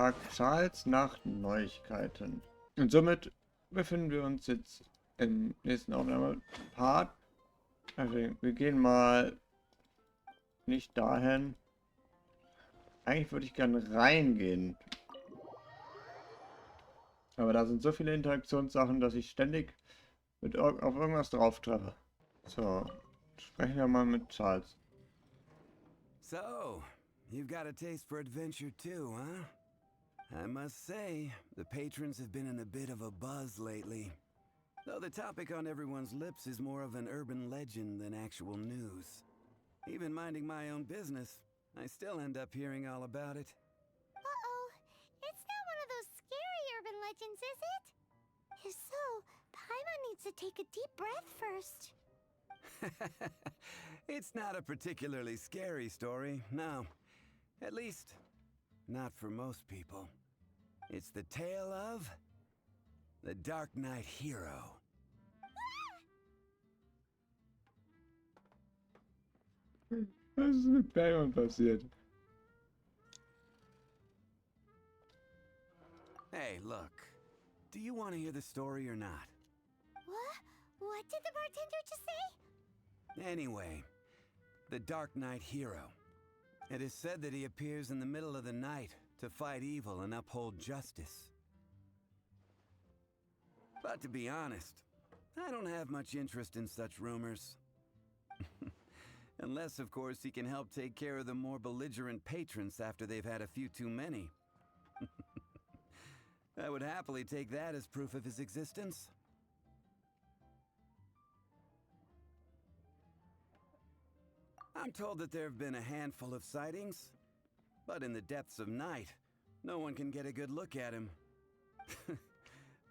fragt Charles nach Neuigkeiten. Und somit befinden wir uns jetzt im nächsten Aufnahmepart. Also wir gehen mal nicht dahin. Eigentlich würde ich gerne reingehen. Aber da sind so viele Interaktionssachen, dass ich ständig auf irgendwas drauf treffe. So, sprechen wir mal mit Charles. So, you've got a taste for adventure too, huh? I must say, the patrons have been in a bit of a buzz lately. Though the topic on everyone's lips is more of an urban legend than actual news. Even minding my own business, I still end up hearing all about it. Uh-oh. It's not one of those scary urban legends, is it? If so, Paimon needs to take a deep breath first. It's not a particularly scary story, no. At least, not for most people. It's the tale of the Dark Knight Hero. Was ist mit Paimon passiert? Hey, look. Do you want to hear the story or not? What? What did the bartender just say? Anyway, the Dark Knight Hero. It is said that he appears in the middle of the night to fight evil and uphold justice. But to be honest, I don't have much interest in such rumors. Unless, of course, he can help take care of the more belligerent patrons after they've had a few too many. I would happily take that as proof of his existence. I'm told that there have been a handful of sightings, but in the depths of night, no one can get a good look at him.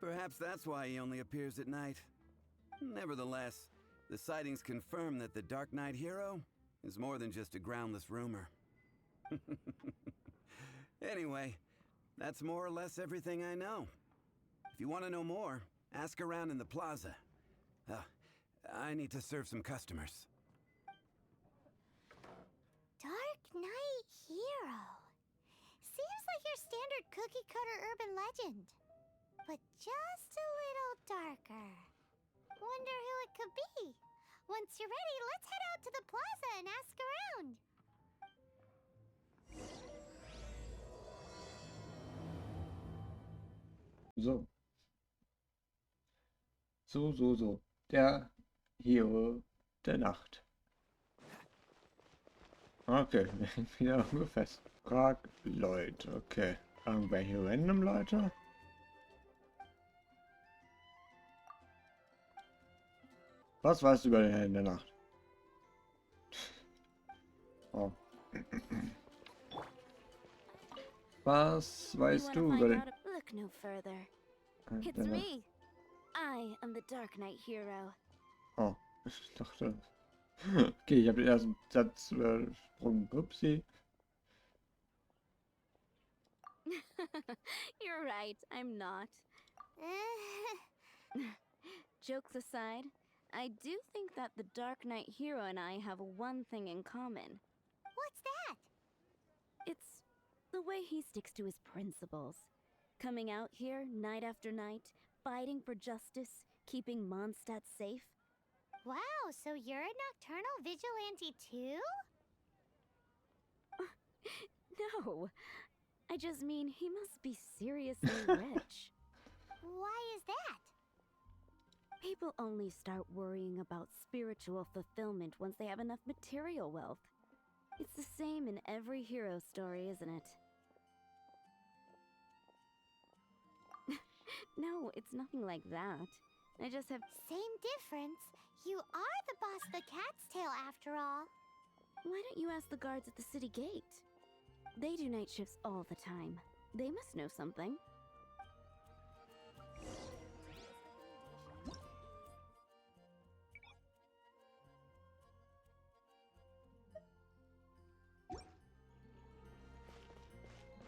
Perhaps that's why he only appears at night. Nevertheless, the sightings confirm that the Dark Knight Hero is more than just a groundless rumor. Anyway, that's more or less everything I know. If you want to know more, ask around in the plaza. I need to serve some customers. Dark Knight Hero. Seems like your standard cookie-cutter urban legend. But just a little darker. Wonder who it could be. Once you're ready, let's head out to the plaza and ask around. So. So. Der Hero der Nacht. Okay, wir sind wieder nur fest. Frag Leute, okay. Irgendwelche random Leute? Was weißt du über den Helden der Nacht? Oh. Was weißt du über den... Look no further. Helden It's der Nacht? me. I am the Dark Knight Hero. Oh, ich dachte... Okay, ich habe den ersten Satz übersprungen. Upsi. You're right, I'm not. Jokes aside, I do think that the Dark Knight Hero and I have one thing in common. What's that? It's the way he sticks to his principles. Coming out here night after night, fighting for justice, keeping Mondstadt safe. Wow, so you're a nocturnal vigilante too? No, I just mean he must be seriously rich. Why is that? People only start worrying about spiritual fulfillment once they have enough material wealth. It's the same in every hero story, isn't it? No, it's nothing like that. I just have... Same difference. You are the boss of the Cat's Tail after all. Why don't you ask the guards at the city gate? They do night shifts all the time. They must know something.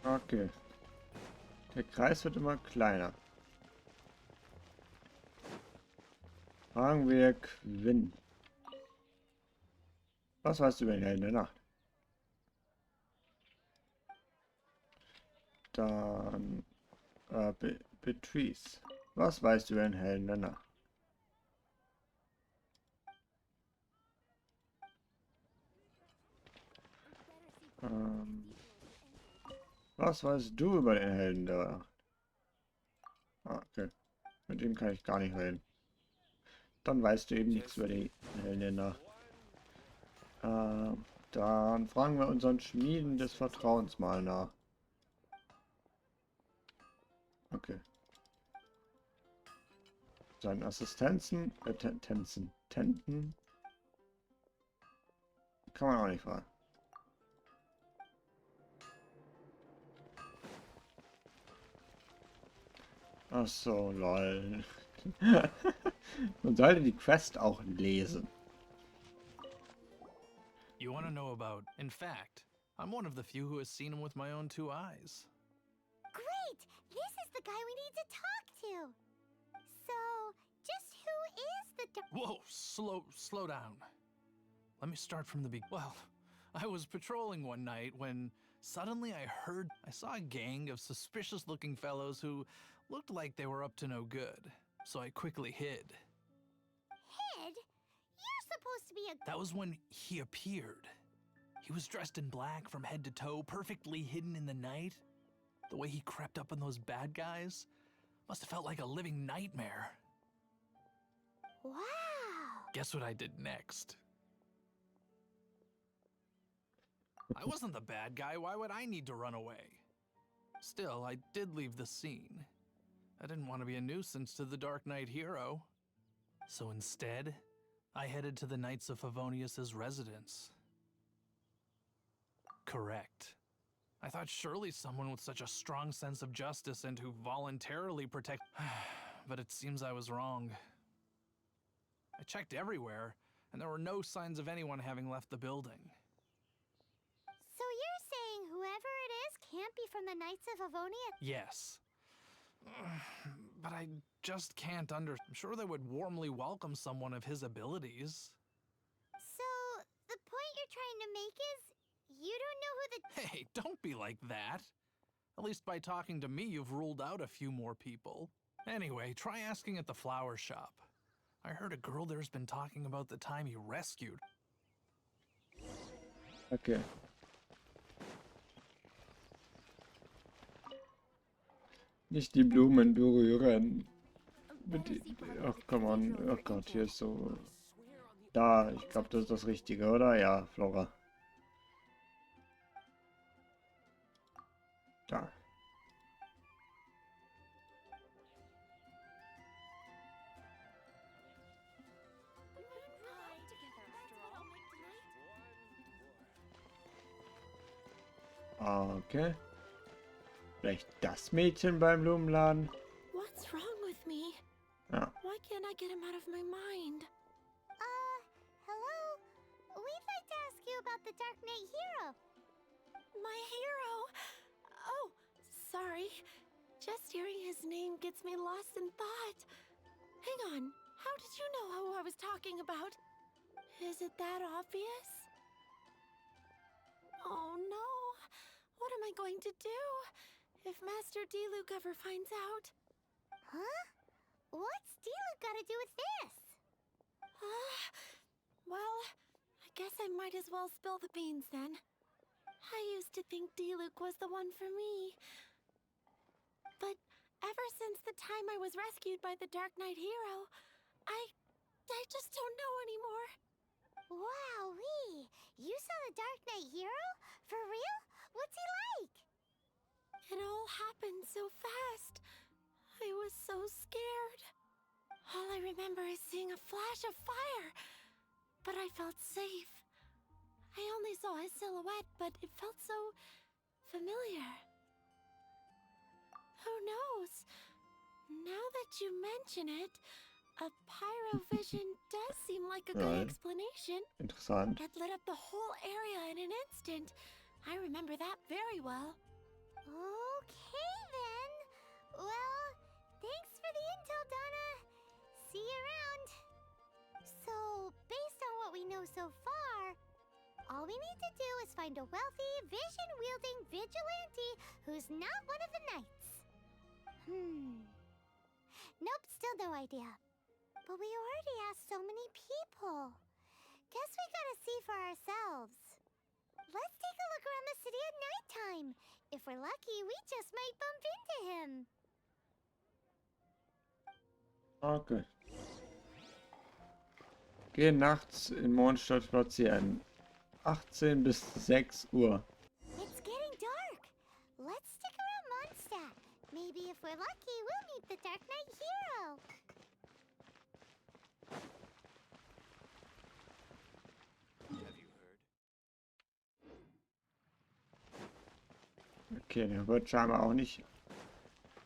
Okay. Der Kreis wird immer kleiner. Fragen wir Quinn. Was weißt du über den Helden der Nacht? Dann Beatrice. Was weißt du über den Helden der Nacht? Was weißt du über den Helden der Nacht? Ah, okay. Mit dem kann ich gar nicht reden. Dann weißt du eben nichts über die Helden der Nacht. Dann fragen wir unseren Schmieden des Vertrauens mal nach. Okay. Seinen Assistenzen, Tenten. Kann man auch nicht fragen. Ach so, lol. Man sollte die Quest auch lesen. You want to know about... In fact, I'm one of the few who has seen him with my own 2 eyes. Great! This is the guy we need to talk to. So, just who is the Whoa, slow down. Let me start from the beginning. Well, I was patrolling one night when suddenly I saw a gang of suspicious-looking fellows who looked like they were up to no good. So I quickly hid. Hid? You're supposed to be a... That was when he appeared. He was dressed in black from head to toe, perfectly hidden in the night. The way he crept up on those bad guys must have felt like a living nightmare. Wow! Guess what I did next? I wasn't the bad guy, why would I need to run away? Still, I did leave the scene. I didn't want to be a nuisance to the Dark Knight hero. So instead, I headed to the Knights of Favonius's residence. Correct. I thought surely someone with such a strong sense of justice and who voluntarily protect... But it seems I was wrong. I checked everywhere, and there were no signs of anyone having left the building. So you're saying whoever it is can't be from the Knights of Avonia? Yes. But I just can't I'm sure they would warmly welcome someone of his abilities. So, the point you're trying to make is, you don't know who the... Hey, don't be like that. At least by talking to me, you've ruled out a few more people. Anyway, try asking at the flower shop. I heard a girl there's been talking about the time he rescued. Okay. Nicht die Blumen berühren. Bitte. Ach, come on. Oh Gott, hier ist so... Da, ich glaube, das ist das Richtige, oder? Ja, Flora. Da. Okay. Vielleicht das Mädchen beim Blumenladen? What's wrong with me? Ja. Why can't I get him out of my mind? Hello? We'd like to ask you about the Dark Knight hero. My hero! Oh, sorry. Just hearing his name gets me lost in thought. Hang on. How did you know who I was talking about? Is it that obvious? Oh no. What am I going to do if Master Diluc ever finds out? Huh? What's Diluc got to do with this? Well, I guess I might as well spill the beans then. I used to think Diluc was the one for me. But ever since the time I was rescued by the Dark Knight hero, I just don't know anymore. Wowee! You saw the Dark Knight hero? For real? What's he like? It all happened so fast. I was so scared. All I remember is seeing a flash of fire. But I felt safe. I only saw his silhouette, but it felt so familiar. Who knows? Now that you mention it, a pyrovision does seem like a good Right. explanation. Interessant. It lit up the whole area in an instant. I remember that very well. Okay then. Well, thanks for the intel, Donna. See you around. So, based on what we know so far, all we need to do is find a wealthy, vision-wielding vigilante who's not one of the knights. Nope, still no idea. But we already asked so many people. Guess we gotta see for ourselves. Let's take a look around the city at nighttime. If we're lucky, we just might bump into him. Okay. Geh nachts in Mondstadt spazieren. 18 bis 6 Uhr. It's getting dark. Let's stick around Mondstadt. Maybe if we're lucky, we'll meet the Dark Knight hero. Okay, der wird scheinbar auch nicht,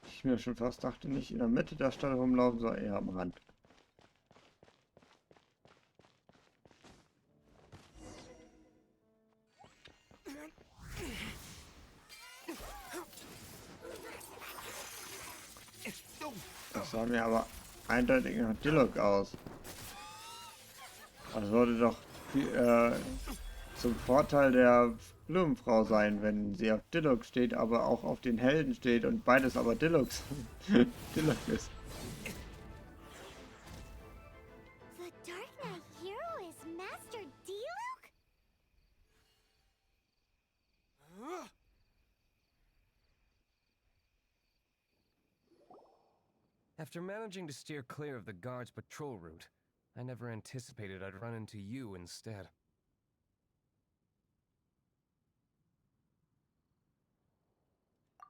ich mir schon fast dachte, nicht in der Mitte der Stadt rumlaufen, sondern eher am Rand. Das sah mir aber eindeutig nach Dialog aus. Das würde doch zum Vorteil der Blumenfrau sein, wenn sie auf Dialog steht, aber auch auf den Helden steht und beides aber Dialog ist. The Dark Knight hero is Master Diluc? After managing to steer clear of the guard's patrol route, I never anticipated I'd run into you instead.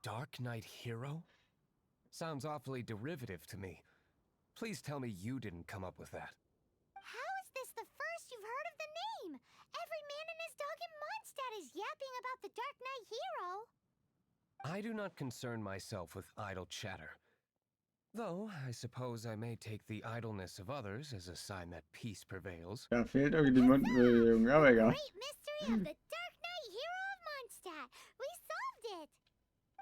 Dark Knight hero? Sounds awfully derivative to me. Please tell me you didn't come up with that. How is this the first you've heard of the name? Every man and his dog in Mondstadt is yapping about the Dark Knight hero. I do not concern myself with idle chatter. Though, I suppose I may take the idleness of others as a sign that peace prevails. Da fehlt irgendwie die Mundbewegung, aber egal. Great mystery of the Dark Knight hero of Mondstadt. We solved it.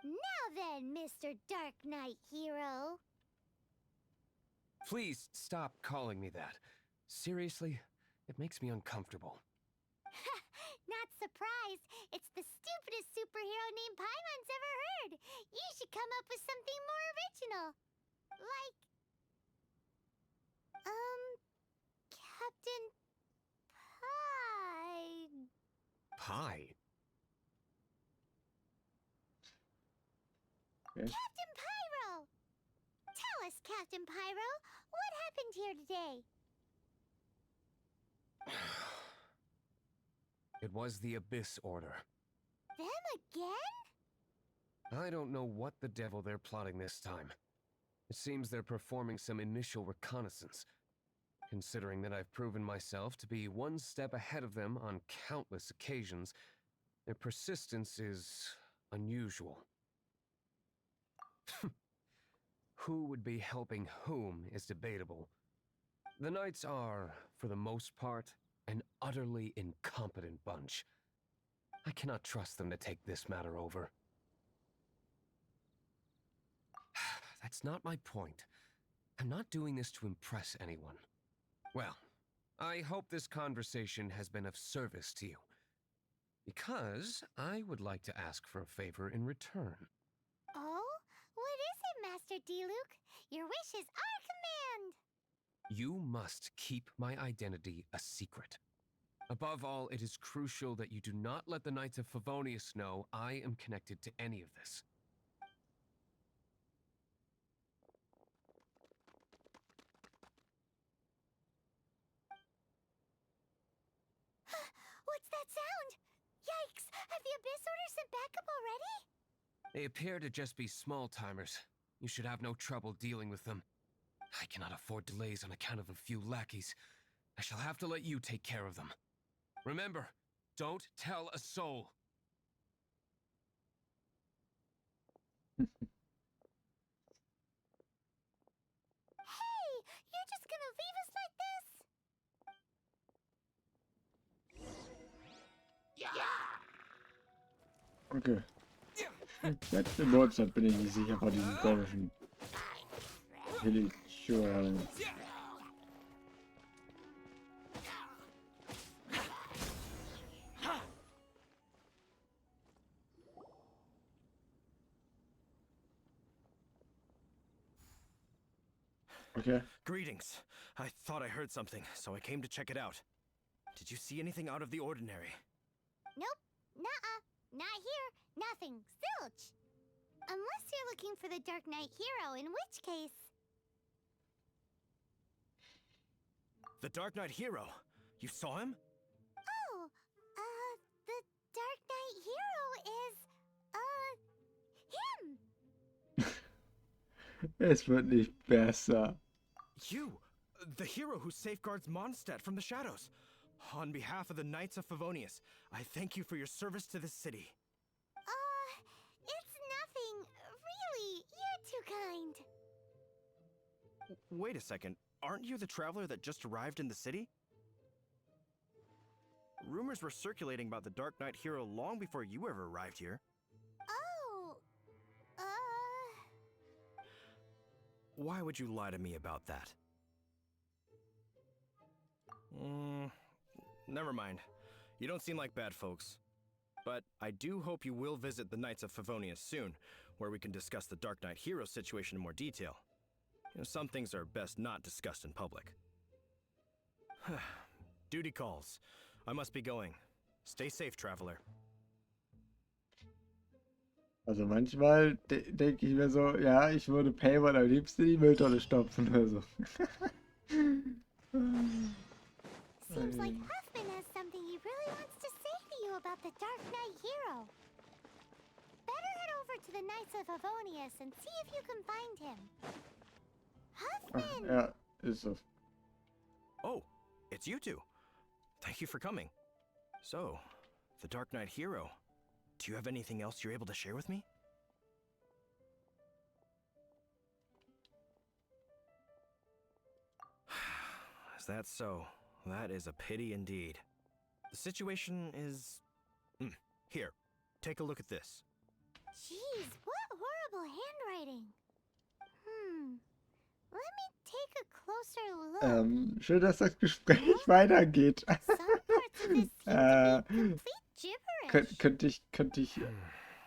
Now then, Mr. Dark Knight hero. Please stop calling me that. Seriously, it makes me uncomfortable. Not surprised. It's the stupidest superhero name Paimon's ever heard. You should come up with something more original. Like, Captain Pie. Pie? Okay. Captain Pyro! Tell us, Captain Pyro, what happened here today? It was the Abyss Order. Them again? I don't know what the devil they're plotting this time. It seems they're performing some initial reconnaissance. Considering that I've proven myself to be one step ahead of them on countless occasions, their persistence is unusual. Who would be helping whom is debatable. The Knights are, for the most part, an utterly incompetent bunch. I cannot trust them to take this matter over. That's not my point. I'm not doing this to impress anyone. Well, I hope this conversation has been of service to you. Because I would like to ask for a favor in return. Oh? What is it, Master Diluc? Your wish is our command! You must keep my identity a secret. Above all, it is crucial that you do not let the Knights of Favonius know I am connected to any of this. What's that sound? Yikes! Have the Abyss Order sent backup already? They appear to just be small-timers. You should have no trouble dealing with them. I cannot afford delays on account of a few lackeys. I shall have to let you take care of them. Remember, don't tell a soul. Hey! You're just gonna leave us like this? Okay. Letzte Uhrzeit bin ich nicht sicher vor diesem komischen Hillichschurlen. Okay. Greetings. I thought I heard something, so I came to check it out. Did you see anything out of the ordinary? Nope. Nuh-uh. Not here. Nothing. Zilch. Unless you're looking for the Dark Knight hero, in which case... The Dark Knight hero? You saw him? Oh, the Dark Knight hero is, him! Es wird nicht besser. You! The hero who safeguards Mondstadt from the shadows. On behalf of the Knights of Favonius, I thank you for your service to this city. It's nothing. Really, you're too kind. Wait a second. Aren't you the traveler that just arrived in the city? Rumors were circulating about the Dark Knight hero long before you ever arrived here. Oh, Why would you lie to me about that? Never mind. You don't seem like bad folks. But I do hope you will visit the Knights of Favonius soon, where we can discuss the Dark Knight hero situation in more detail. You know, some things are best not discussed in public. Duty calls. I must be going. Stay safe, traveler. Also manchmal denke ich mir so, ja, ich würde Paywall am liebsten in die Mülltonne stopfen oder so. seems like Huffman has something he really wants to say to you about the Dark Knight hero. Better head over to the Knights of Favonius and see if you can find him. Huffman! Ja, ist so. Oh, it's you two. Thank you for coming. So, the Dark Knight hero. Do you have anything else you're able to share with me? Is that so? That is a pity indeed. The situation is... Here, take a look at this. Jeez, what horrible handwriting. Let me take a closer look. Schön, dass das Gespräch weitergeht. Some parts of this seem to be complete gibberish. Könnte ich...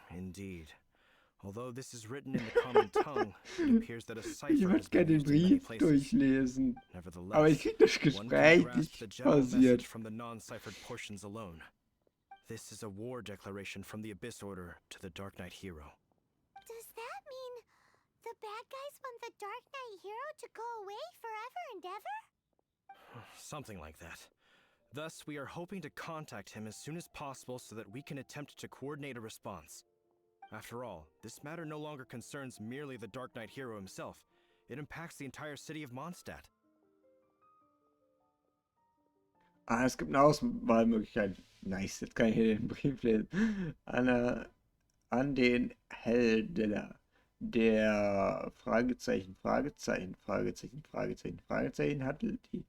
Indeed. Although this is written in the common tongue, it appears that a Ich cipher würde has been gerne den used in many Brief places. durchlesen. Aber ich Nevertheless, krieg das one can Gespräch grasp nicht the general pausiert. message from the non-ciphered portions alone. This is a war declaration from the Abyss Order to the Dark Knight hero. Does that mean the bad guys want the Dark Knight hero to go away forever and ever? Something like that. Thus, we are hoping to contact him as soon as possible so that we can attempt to coordinate a response. After all, this matter no longer concerns merely the Dark Knight hero himself. It impacts the entire city of Mondstadt. Es gibt eine Auswahlmöglichkeit. Nice, jetzt kann ich hier den Brief lesen. An den Helden der Fragezeichen hat die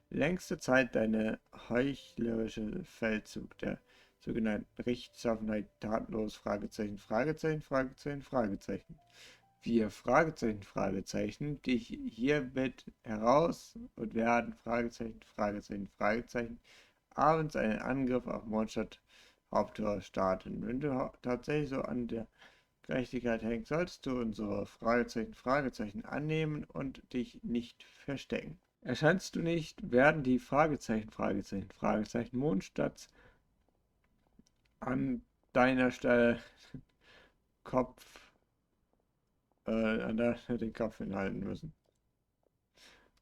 längste Zeit deine heuchlerische Feldzug der sogenannten Rechtschaffenheit tatenlos Wir dich hiermit heraus und werden abends einen Angriff auf Mondstadt Haupttor starten. Wenn du tatsächlich so an der Gerechtigkeit hängst, sollst du unsere Fragezeichen annehmen und dich nicht verstecken. Erscheinst du nicht, werden die Mondstadt an deiner Stelle den Kopf hinhalten müssen.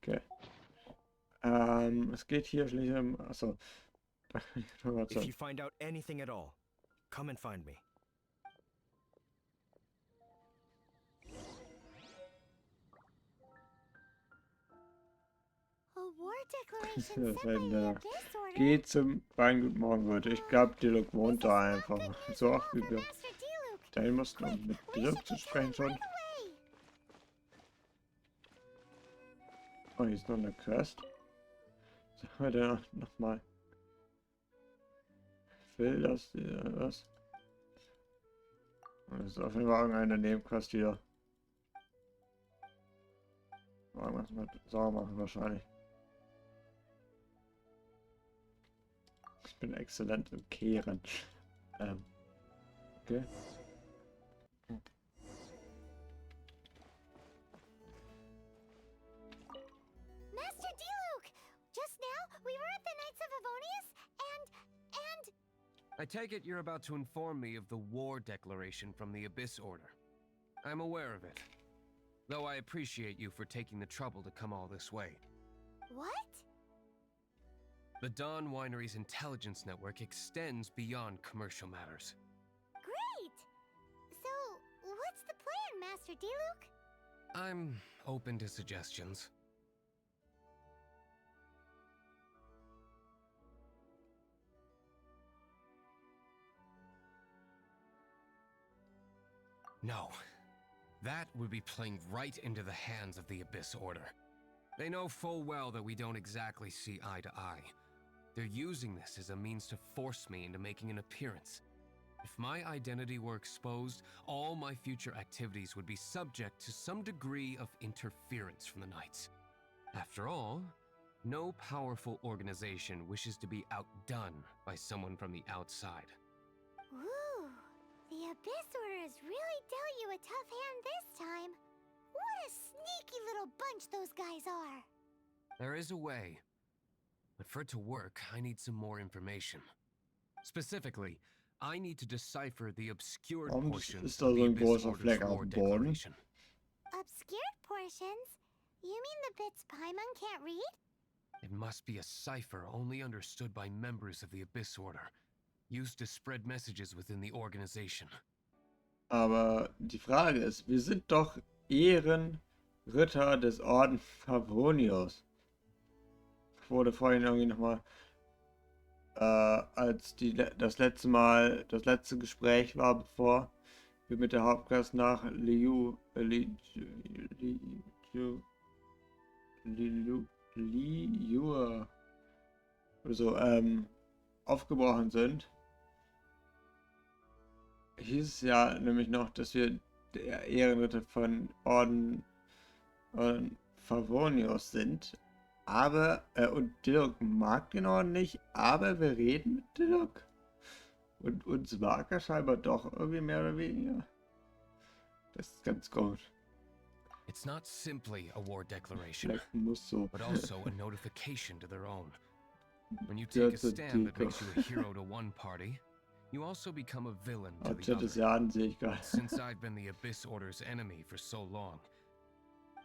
Okay. Es geht hier schließlich um... Achso. If you find out anything at all, come and find me. A war declaration sent by the Abyss Order. Geh zum Weingut morgen, Leute. Ich glaube, Diluc wohnt da einfach. So oft wie wir dahin mussten, um mit Diluc zu sprechen schon. Oh, hier ist noch eine Quest. Sagen wir da nochmal. Will das, was? Das ist auf jeden Fall irgendeine Nebenquest wieder. Irgendwas mit sauer machen wahrscheinlich. Ich bin exzellent im Kehren. Okay. I take it you're about to inform me of the war declaration from the Abyss Order. I'm aware of it, though I appreciate you for taking the trouble to come all this way. What? The Dawn Winery's intelligence network extends beyond commercial matters. Great! So, what's the plan, Master D-Luke? I'm open to suggestions. No. That would be playing right into the hands of the Abyss Order. They know full well that we don't exactly see eye to eye. They're using this as a means to force me into making an appearance. If my identity were exposed, all my future activities would be subject to some degree of interference from the Knights. After all, no powerful organization wishes to be outdone by someone from the outside. Ooh, the Abyss Order has really dealt you a tough hand this time. What a sneaky little bunch those guys are. There is a way. But for it to work, I need some more information. Specifically, I need to decipher the obscured Warum portions ist da of so the ein Abyss großer Order's Fleck auf war dem Boden? declaration. Obscured portions? You mean the bits Paimon can't read? It must be a cipher only understood by members of the Abyss Order, used to spread messages within the organization. Aber die Frage ist, wir sind doch Ehrenritter des Orden Favonius. Wurde vorhin irgendwie nochmal, als das letzte Gespräch war, bevor wir mit der Hauptklasse nach Liu oder so, aufgebrochen sind, hieß es ja nämlich noch, dass wir der Ehrenritter von Orden Favonius sind. Aber, und Dirk mag den Orden nicht, aber wir reden mit Dirk. Und uns mag er scheinbar doch irgendwie mehr oder weniger. Das ist ganz gut. It's not simply a war declaration, Vielleicht muss so. but also a notification to their own. When you take a stand that makes you a hero to one party, you also become a villain to the Chat des other. Jahres sehe ich gerade. Since I've been the Abyss Order's enemy for so long,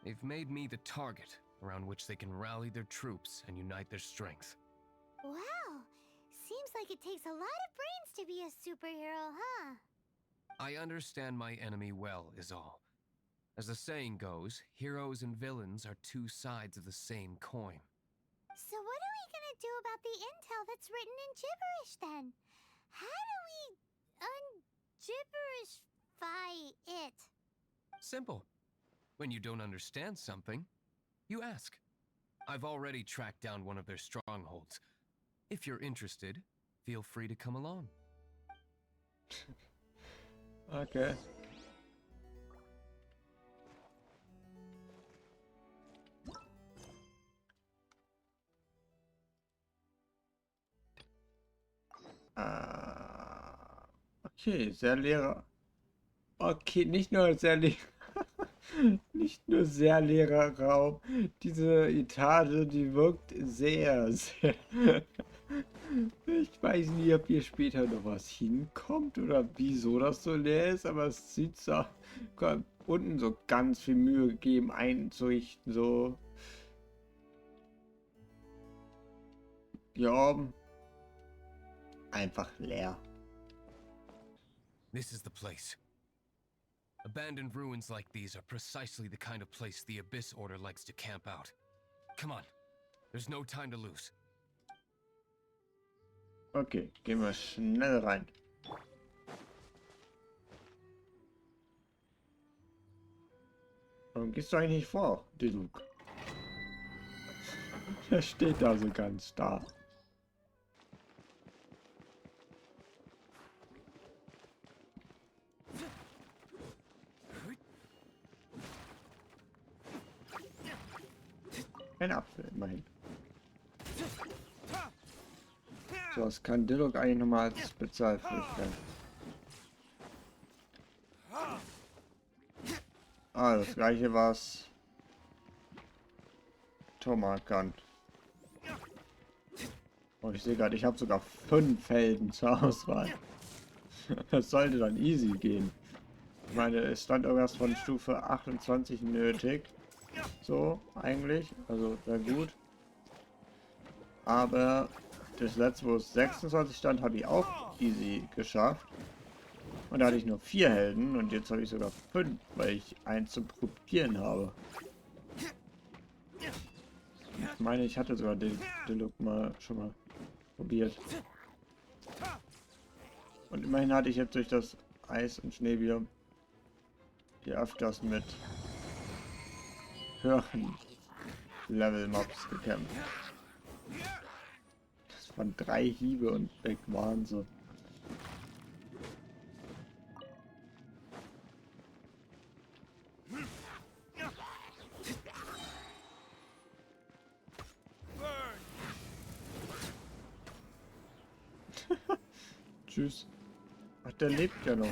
they've made me the target around which they can rally their troops and unite their strength. Wow, seems like it takes a lot of brains to be a superhero, huh? I understand my enemy well, is all. As the saying goes, heroes and villains are two sides of the same coin. So what are we gonna do about the intel that's written in gibberish then? How do we un-gibberishify it? Simple. When you don't understand something, you ask. I've already tracked down one of their strongholds. If you're interested, feel free to come along. Okay. Okay, sehr leerer. Okay, nicht nur sehr leer. Nicht nur sehr leerer Raum. Diese Etage, die wirkt sehr, sehr. Ich weiß nicht, ob hier später noch was hinkommt oder wieso das so leer ist, aber es sieht so unten so ganz viel Mühe gegeben einzurichten, so. Hier oben. Einfach leer. This is the place. Abandoned ruins like these are precisely the kind of place the Abyss Order likes to camp out. Come on, there's no time to lose. Okay, gehen wir schnell rein. Warum gehst du eigentlich nicht vor, Diluc? Er steht da so ganz starr. Ein Apfel, immerhin. So, das kann Diluc eigentlich nochmal als Spezialfähigkeit. Ah, das gleiche was Thomas kann. Oh, ich sehe gerade, ich habe sogar 5 Helden zur Auswahl. Das sollte dann easy gehen. Ich meine, es stand irgendwas von Stufe 28 nötig. So, eigentlich. Also, sehr gut. Aber das letzte, wo es 26 stand, habe ich auch easy geschafft. Und da hatte ich nur 4 Helden und jetzt habe ich sogar 5, weil ich eins zum Probieren habe. Ich meine, ich hatte sogar den Look mal schon mal probiert. Und immerhin hatte ich jetzt durch das Eis und Schneebiom hier öfters mit höheren Level-Mobs gekämpft. Das waren 3 Hiebe und weg waren sie. Tschüss. Ach, der lebt ja noch.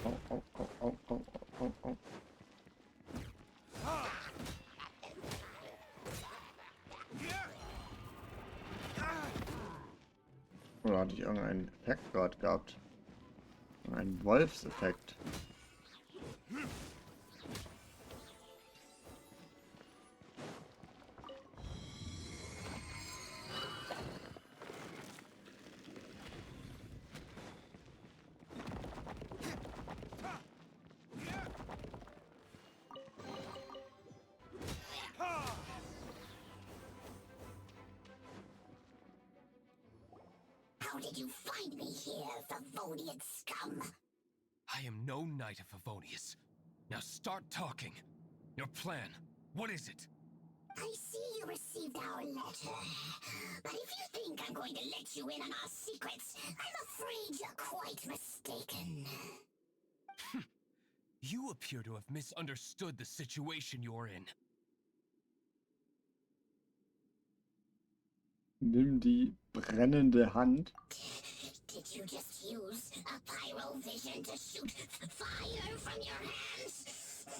Au, au, au, au, au, au, au. Oder hatte ich irgendeinen Effekt gerade gehabt? Einen Wolfseffekt. How did you find me here, Favonian scum? I am no knight of Favonius. Now start talking. Your plan. What is it? I see you received our letter. But if you think I'm going to let you in on our secrets, I'm afraid you're quite mistaken. You appear to have misunderstood the situation you're in. Nimm die brennende Hand. Did you just use a pyrovision to shoot fire from your hands?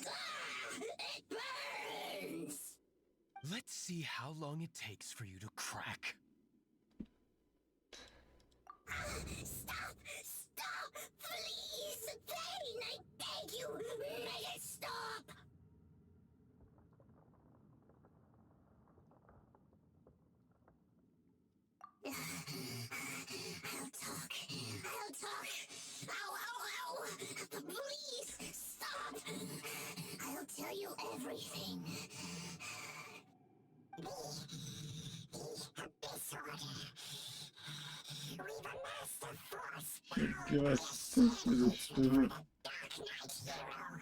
Ah, it burns! Let's see how long it takes for you to crack. Stop! Stop! Please! Pain! I beg you! Make it stop! I'll talk. I'll talk. Ow, ow, ow! Please, stop! I'll tell you everything. Disorder. We've amassed a force Ja, was ist das für eine Stimme? Dark Knight hero.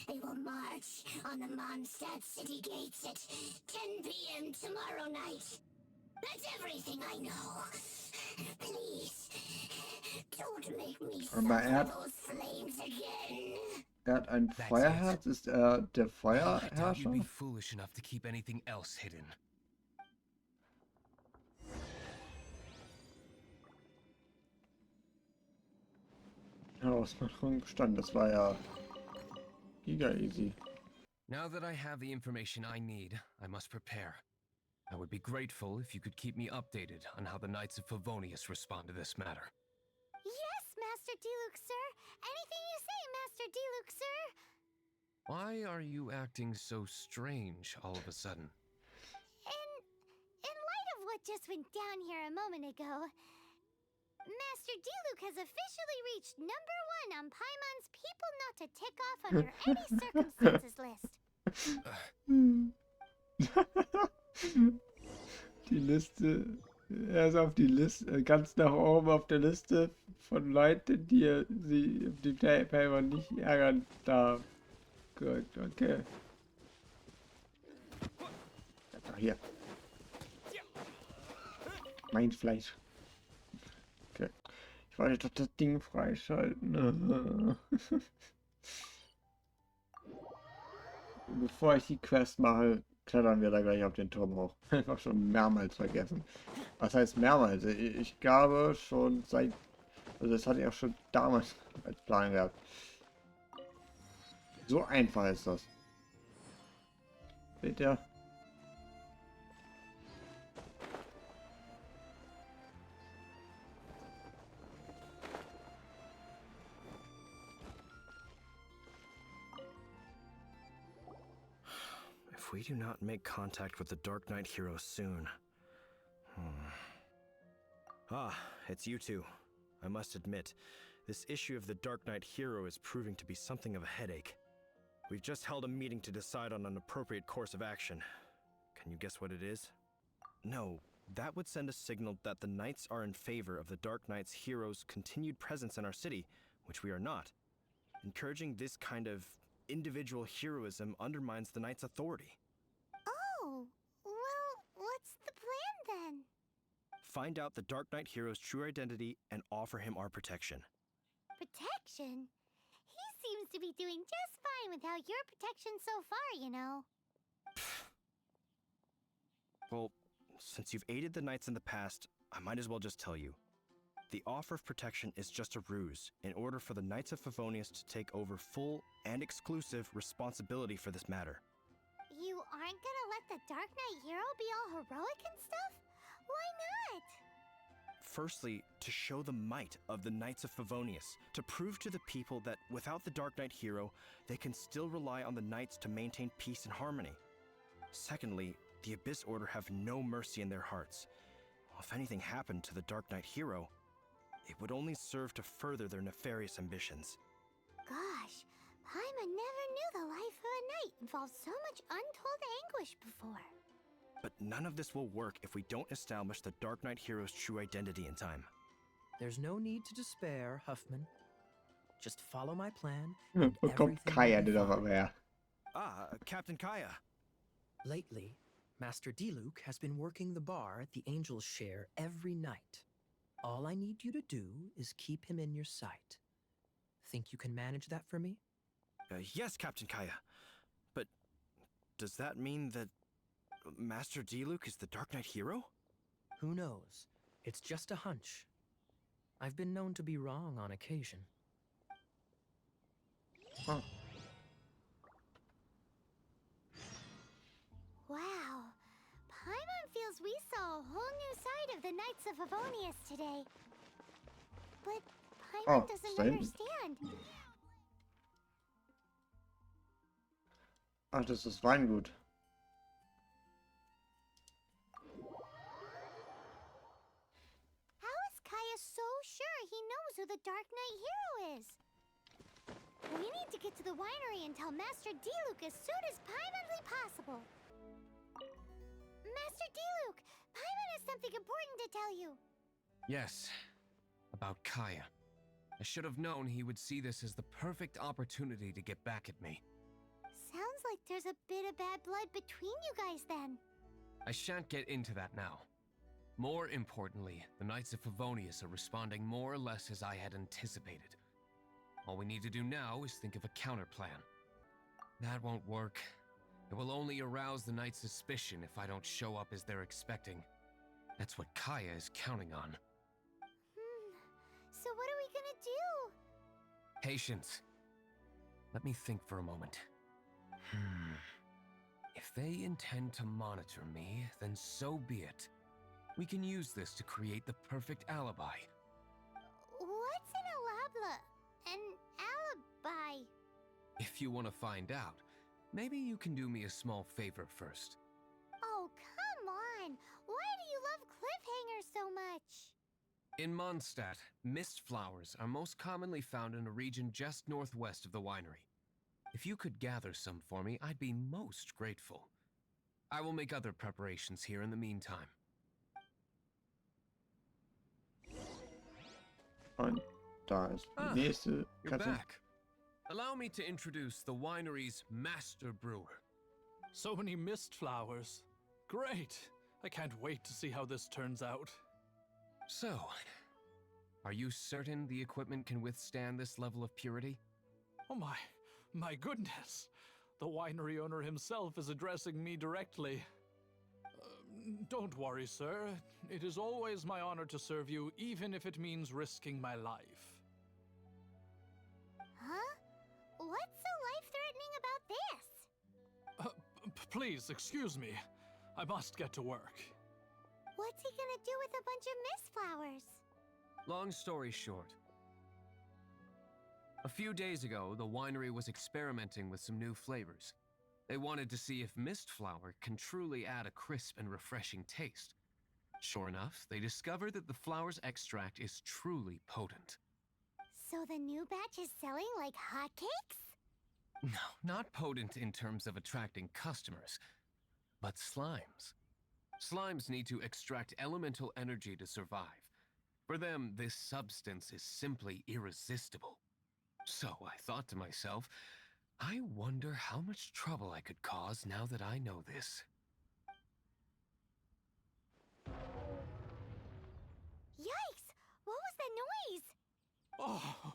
They will march on the Mondstadt city gates at 10 p.m. tomorrow night. That's everything I know. Please, don't make me suffer those flames again. Hat ein That's Feuerherz? Ist er der I doubt you'd Feuerherrscher? be foolish enough to keep anything else hidden. Herausforderung bestanden. Das war ja giga easy. Now that I have the information I need, I must prepare. I would be grateful if you could keep me updated on how the Knights of Favonius respond to this matter. Yes, Master Diluc, sir. Anything you say, Master Diluc, sir. Why are you acting so strange all of a sudden? In light of what just went down here a moment ago, Master Diluc has officially reached #1 on Paimon's people not to tick off under any circumstances list. Die Liste. Er ist auf die Liste, ganz nach oben auf der Liste von Leuten, die sie im Detailpaper nicht ärgern darf. Gut, okay. Doch hier. Mein Fleisch. Okay. Ich wollte doch das Ding freischalten. Bevor ich die Quest mache, klettern wir da gleich auf den Turm hoch. Einfach schon mehrmals vergessen. Was heißt mehrmals? Ich glaube schon seit... Also das hatte ich auch schon damals als Plan gehabt. So einfach ist das. Seht ihr? If we do not make contact with the Dark Knight hero soon... Ah, it's you two. I must admit, this issue of the Dark Knight hero is proving to be something of a headache. We've just held a meeting to decide on an appropriate course of action. Can you guess what it is? No, that would send a signal that the Knights are in favor of the Dark Knight's hero's continued presence in our city, which we are not. Encouraging this kind of individual heroism undermines the Knight's authority. Oh, well, what's the plan then? Find out the Dark Knight hero's true identity and offer him our protection. Protection? He seems to be doing just fine without your protection so far, you know. Well, since you've aided the Knights in the past, I might as well just tell you. The offer of protection is just a ruse in order for the Knights of Favonius to take over full and exclusive responsibility for this matter. You aren't gonna let the Dark Knight hero be all heroic and stuff? Why not? Firstly, to show the might of the Knights of Favonius, to prove to the people that without the Dark Knight hero, they can still rely on the Knights to maintain peace and harmony. Secondly, the Abyss Order have no mercy in their hearts. If anything happened to the Dark Knight hero, it would only serve to further their nefarious ambitions. Gosh, Paimon never knew the life of a knight involved so much untold anguish before. But none of this will work if we don't establish the Dark Knight hero's true identity in time. There's no need to despair, Huffman. Just follow my plan. Wo kommt Kaya denn auf einmal her? Ah, Captain Kaya. Lately, Master Diluc has been working the bar at the Angel's Share every night. All I need you to do is keep him in your sight. Think you can manage that for me? Yes, Captain Kaya. But does that mean that Master Diluc is the Dark Knight hero? Who knows? It's just a hunch. I've been known to be wrong on occasion. Oh. Wow. Paimon feels we saw a whole new side of the Knights of Favonius today. But Paimon doesn't same. understand. Ach, das ist Weingut. How is Kaya so sure he knows who the Dark Knight hero is? We need to get to the winery and tell Master Diluc as soon as Paimonly possible. Master Diluc, Paimon has something important to tell you. Yes, about Kaya. I should have known he would see this as the perfect opportunity to get back at me. Sounds like there's a bit of bad blood between you guys then. I shan't get into that now. More importantly, the Knights of Favonius are responding more or less as I had anticipated. All we need to do now is think of a counterplan. That won't work. It will only arouse the Knights' suspicion if I don't show up as they're expecting. That's what Kaya is counting on. So what are we gonna do? Patience. Let me think for a moment. If they intend to monitor me, then so be it. We can use this to create the perfect alibi. What's an alabla? An alibi? If you want to find out, maybe you can do me a small favor first. Oh, come on! Why do you love cliffhangers so much? In Mondstadt, mist flowers are most commonly found in a region just northwest of the winery. If you could gather some for me, I'd be most grateful. I will make other preparations here in the meantime. Und da ist die nächste You're Katze. back. Allow me to introduce the winery's master brewer. So many mist flowers. Great! I can't wait to see how this turns out. So, are you certain the equipment can withstand this level of purity? Oh my goodness! The winery owner himself is addressing me directly. Don't worry, sir. It is always my honor to serve you, even if it means risking my life. Huh? What's so life-threatening about this? Please, excuse me. I must get to work. What's he gonna do with a bunch of mist flowers? Long story short. A few days ago, the winery was experimenting with some new flavors. They wanted to see if mist flower can truly add a crisp and refreshing taste. Sure enough, they discovered that the flower's extract is truly potent. So the new batch is selling like hotcakes? No, not potent in terms of attracting customers, but slimes. Slimes need to extract elemental energy to survive. For them, this substance is simply irresistible. So I thought to myself, I wonder how much trouble I could cause now that I know this. Yikes! What was that noise? Oh,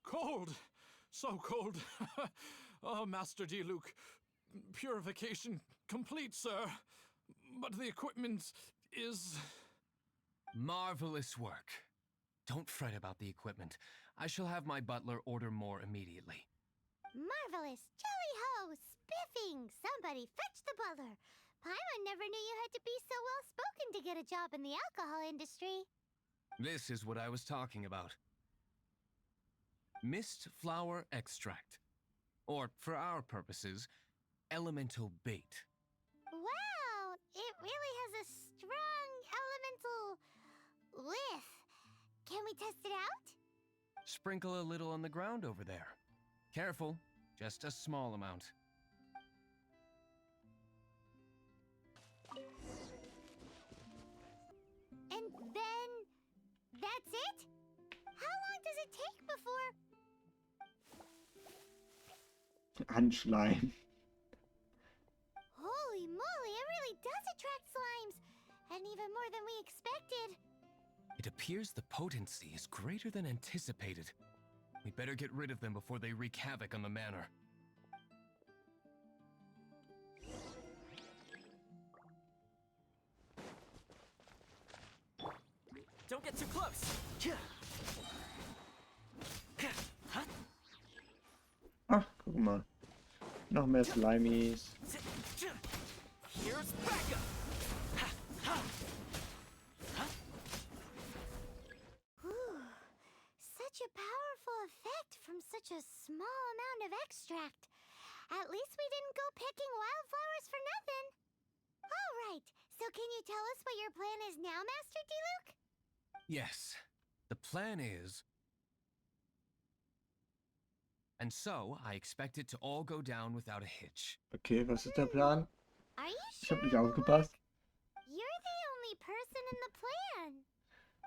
cold! So cold! Oh, Master Diluc, purification complete, sir. But the equipment is... Marvelous work. Don't fret about the equipment. I shall have my butler order more immediately. Marvelous! Jolly ho! Spiffing! Somebody fetch the butler! Paimon never knew you had to be so well-spoken to get a job in the alcohol industry. This is what I was talking about. Mist flower extract. Or, for our purposes, elemental bait. Wow! It really has a strong elemental whiff. Can we test it out? Sprinkle a little on the ground over there. Careful, just a small amount. And then... that's it? How long does it take before... Anschleim. Holy moly, it really does attract slimes! And even more than we expected. It appears the potency is greater than anticipated. We'd better get rid of them before they wreak havoc on the manor. Don't get too close! Ach, guck mal. Noch mehr Slimies. Here's backup! Ooh, such a powerful effect from such a small amount of extract. At least we didn't go picking wildflowers for nothing. All right, so can you tell us what your plan is now, Master Diluc? Yes, the plan is... And so, I expect it to all go down without a hitch. Okay, was ist der Plan? Are you Ich sure? hab nicht aufgepasst. You're the only person in the plan.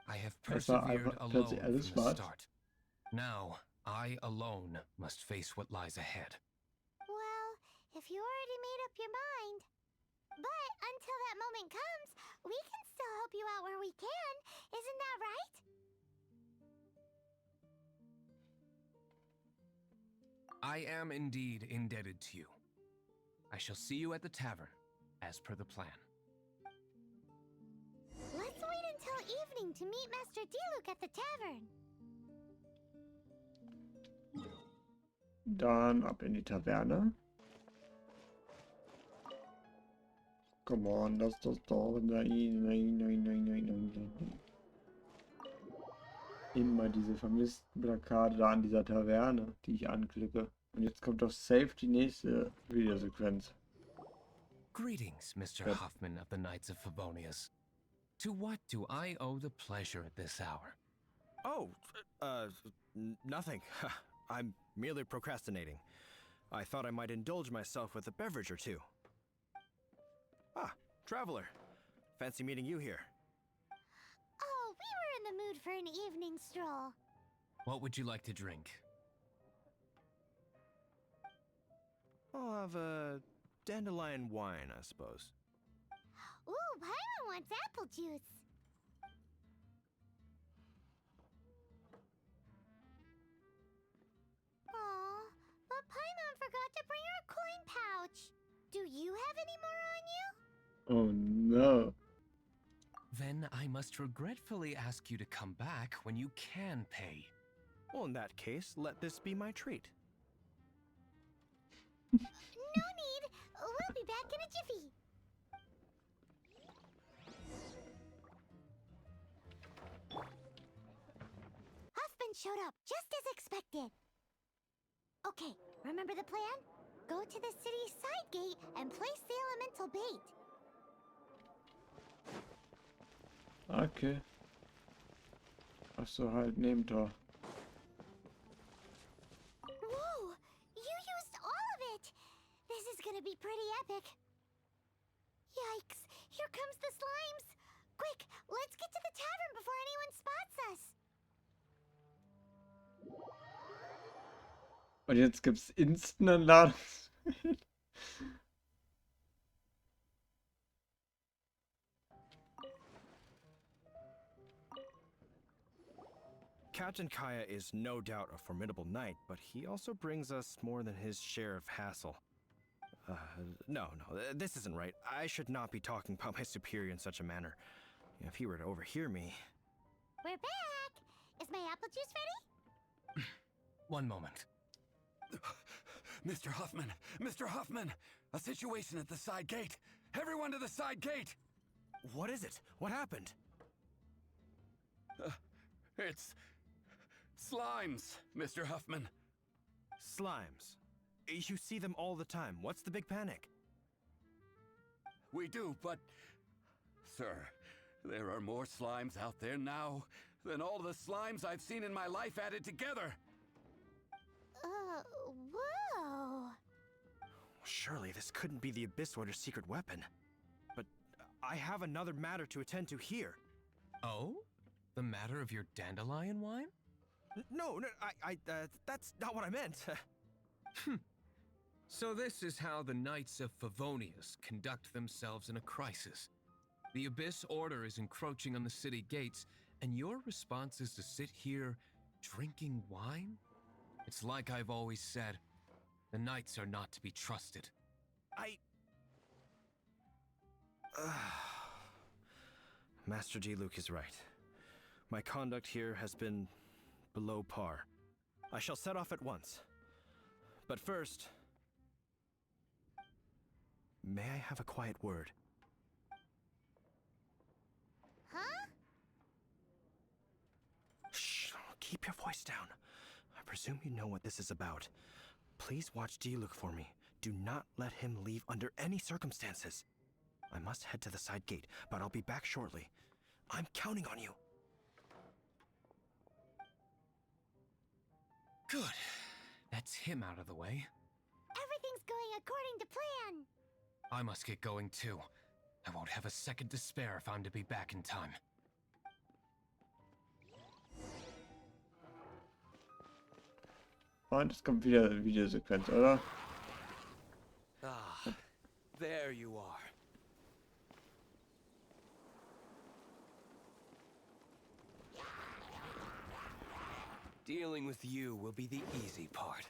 I have Das war persevered einfach alone plötzlich from alles the schwarz. start. Now, I alone must face what lies ahead. Well, if you already made up your mind. But until that moment comes, we can still help you out where we can. Isn't that right? I am indeed indebted to you. I shall see you at the tavern, as per the plan. Let's wait until evening to meet Master Diluc at the tavern. Dann ab in die Taverne. Come on, lass das doch. Nein, nein, nein, nein, nein, nein, nein. Immer diese vermissten Plakate da an dieser Taverne, die ich anklicke. Und jetzt kommt doch safe die nächste Videosequenz. Greetings, Mr. Good. Hoffman of the Knights of Favonius. To what do I owe the pleasure at this hour? Oh, nothing. I'm merely procrastinating. I thought I might indulge myself with a beverage or two. Ah, traveler. Fancy meeting you here. Oh, we were in the mood for an evening stroll. What would you like to drink? I'll have a dandelion wine, I suppose. Ooh, Paimon wants apple juice. Aw, but Paimon forgot to bring her coin pouch. Do you have any more on you? Oh no. Then I must regretfully ask you to come back when you can pay. Well, in that case, let this be my treat. No need. We'll be back in a jiffy. Hoffman showed up just as expected. Okay, remember the plan? go to the city's side gate and place the elemental bait. Okay. Ach so, halt Nebentor. Whoa! You used all of it! This is gonna be pretty epic. Yikes! Here comes the slimes! Quick, let's get to the tavern before anyone spots us! Und jetzt gibt's instant Ladung. Captain Kaya is no doubt a formidable knight, but he also brings us more than his share of hassle. No, this isn't right. I should not be talking about my superior in such a manner. If he were to overhear me... We're back! Is my apple juice ready? One moment. Mr. Huffman! Mr. Huffman! A situation at the side gate! Everyone to the side gate! What is it? What happened? It's... slimes, Mr. Huffman. Slimes. You see them all the time. What's the big panic? We do, but... Sir, there are more slimes out there now than all the slimes I've seen in my life added together. Whoa! Surely this couldn't be the Abyss Order's secret weapon. But I have another matter to attend to here. Oh? The matter of your dandelion wine? No, that's not what I meant. So this is how the Knights of Favonius conduct themselves in a crisis. The Abyss Order is encroaching on the city gates, and your response is to sit here drinking wine? It's like I've always said, the Knights are not to be trusted. Master Diluc is right. My conduct here has been below par. I shall set off at once. But first... may I have a quiet word? Huh? Shh, keep your voice down. I presume you know what this is about. Please watch Diluc for me. Do not let him leave under any circumstances. I must head to the side gate, but I'll be back shortly. I'm counting on you. Good. That's him out of the way. Everything's going according to plan! I must get going too. I won't have a second to spare if I'm to be back in time. Und es kommt wieder eine Videosequenz, oder? Ah, there you are. Dealing with you will be the easy part.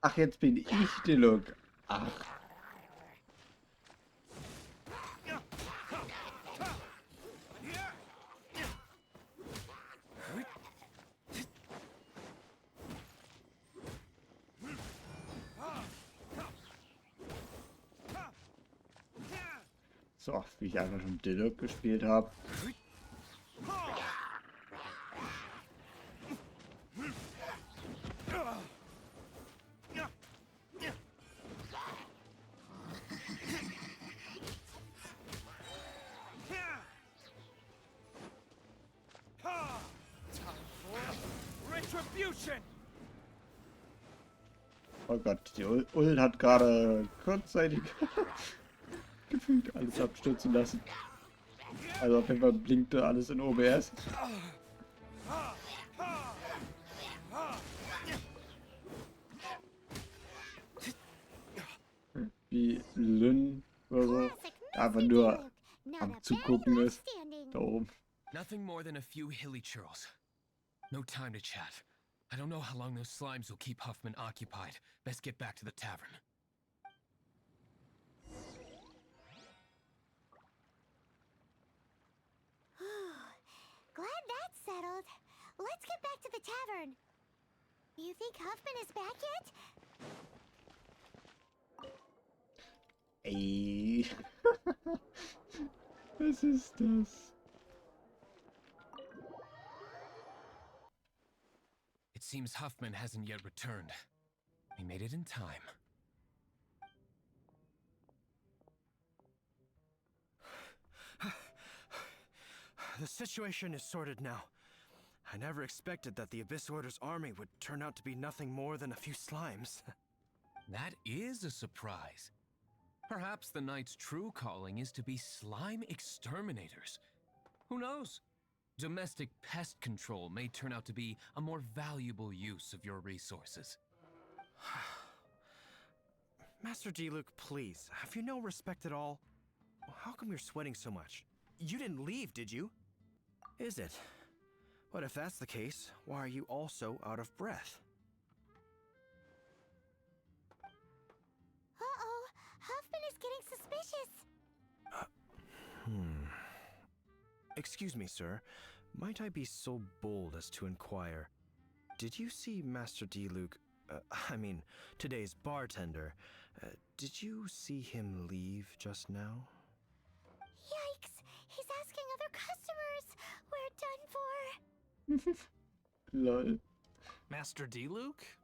Ach, jetzt bin ich Diluc. Ach. So, wie ich einfach schon Diluc gespielt habe. Oh Gott, die Ult hat gerade kurzzeitig gefühlt alles abstürzen lassen. Also auf jeden Fall blinkte alles in OBS. Wie Lynn oder so Classic einfach Mr. nur Diluc. Not am a Zugucken bad ist. standing. Da oben. Nothing more than a few hilly churls. No time to chat. I don't know how long those slimes will keep Huffman occupied. Best get back to the tavern. Glad that's settled. Let's get back to the tavern. You think Huffman is back yet? Ey. Was ist das? It seems Huffman hasn't yet returned. We made it in time. The situation is sorted now. I never expected that the Abyss Order's army would turn out to be nothing more than a few slimes. That is a surprise. Perhaps the Knight's true calling is to be slime exterminators. Who knows? Domestic pest control may turn out to be a more valuable use of your resources. Master Diluc, please, have you no respect at all? How come you're sweating so much? You didn't leave, did you? Is it? But if that's the case, why are you also out of breath? Uh-oh, Huffman is getting suspicious. Excuse me, sir. Might I be so bold as to inquire? Did you see Master Diluc, today's bartender? Did you see him leave just now? Yikes, he's asking other customers. We're done for. Lol. Master Diluc?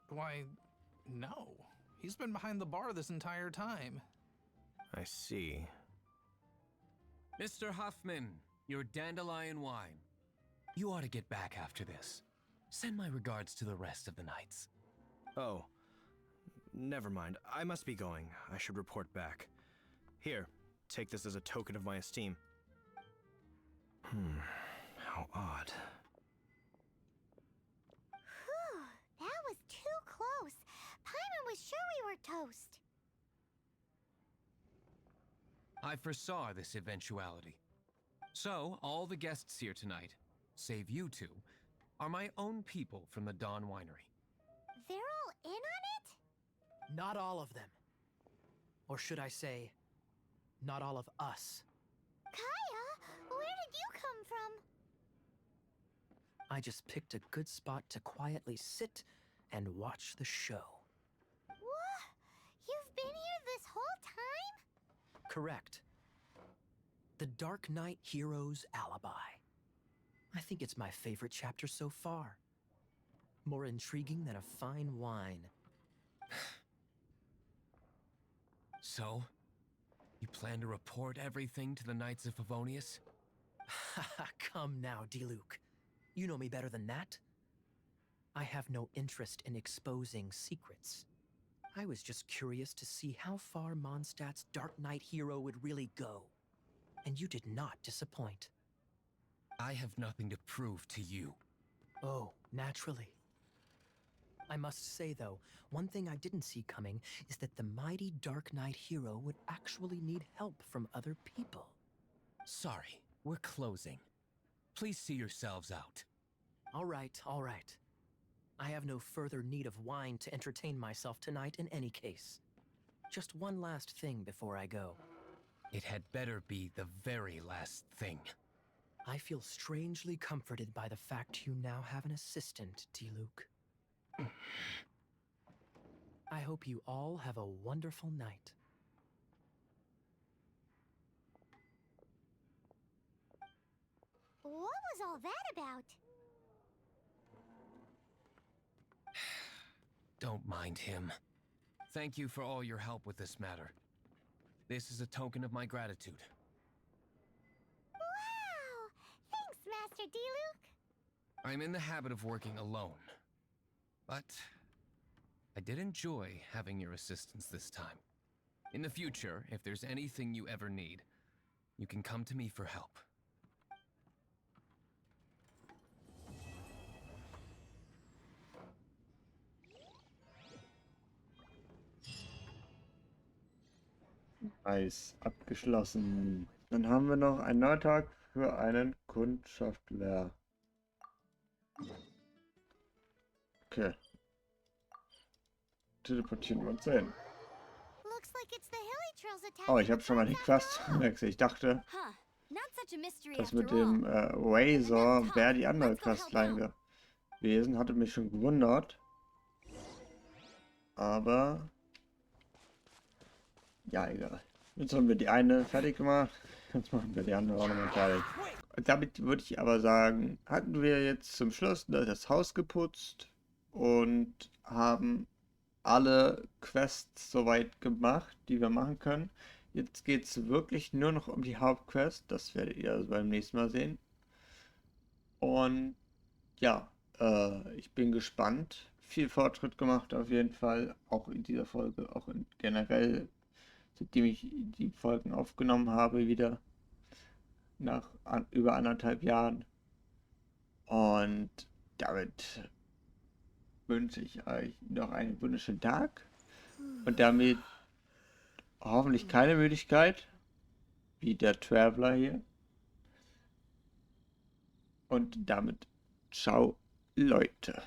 Why, no. He's been behind the bar this entire time. I see. Mr. Huffman, your dandelion wine. You ought to get back after this. Send my regards to the rest of the knights. Oh, never mind. I must be going. I should report back. Here, take this as a token of my esteem. How odd. Whew, that was too close. Paimon was sure we were toast. I foresaw this eventuality. So, all the guests here tonight, save you two, are my own people from the Dawn Winery. They're all in on it? Not all of them. Or should I say, not all of us. Kaya, where did you come from? I just picked a good spot to quietly sit and watch the show. What? You've been here this whole time? Correct. The Dark Knight Hero's Alibi. I think it's my favorite chapter so far. More intriguing than a fine wine. So, you plan to report everything to the Knights of Favonius? Come now, Diluc. You know me better than that. I have no interest in exposing secrets. I was just curious to see how far Mondstadt's Dark Knight hero would really go. And you did not disappoint. I have nothing to prove to you. Oh, naturally. I must say, though, one thing I didn't see coming is that the mighty Dark Knight hero would actually need help from other people. Sorry, we're closing. Please see yourselves out. All right, all right. I have no further need of wine to entertain myself tonight in any case. Just one last thing before I go. It had better be the very last thing. I feel strangely comforted by the fact you now have an assistant, Diluc. I hope you all have a wonderful night. What was all that about? Don't mind him. Thank you for all your help with this matter. This is a token of my gratitude. Wow! Thanks, Master Diluc. I'm in the habit of working alone. But I did enjoy having your assistance this time. In the future, if there's anything you ever need, you can come to me for help. Nice, abgeschlossen. Dann haben wir noch einen neuen Tag für einen Kundschaftler. Okay. Teleportieren wir uns hin. Looks like it's the hilly trails attack. Oh, ich habe schon mal die Quest gewechselt. Ich dachte, Huh. Not such a mystery das after mit dem Razor wäre die andere Questline gewesen. Hatte mich schon gewundert. Aber ja, egal. Jetzt haben wir die eine fertig gemacht. Jetzt machen wir die andere auch nochmal fertig. Und damit würde ich aber sagen, hatten wir jetzt zum Schluss das Haus geputzt und haben alle Quests soweit gemacht, die wir machen können. Jetzt geht es wirklich nur noch um die Hauptquest. Das werdet ihr also beim nächsten Mal sehen. Und ja, ich bin gespannt. Viel Fortschritt gemacht auf jeden Fall. Auch in dieser Folge, auch generell, seitdem ich die Folgen aufgenommen habe, wieder nach über 1,5 Jahren. Und damit wünsche ich euch noch einen wunderschönen Tag. Und damit hoffentlich keine Müdigkeit, wie der Traveler hier. Und damit ciao, Leute.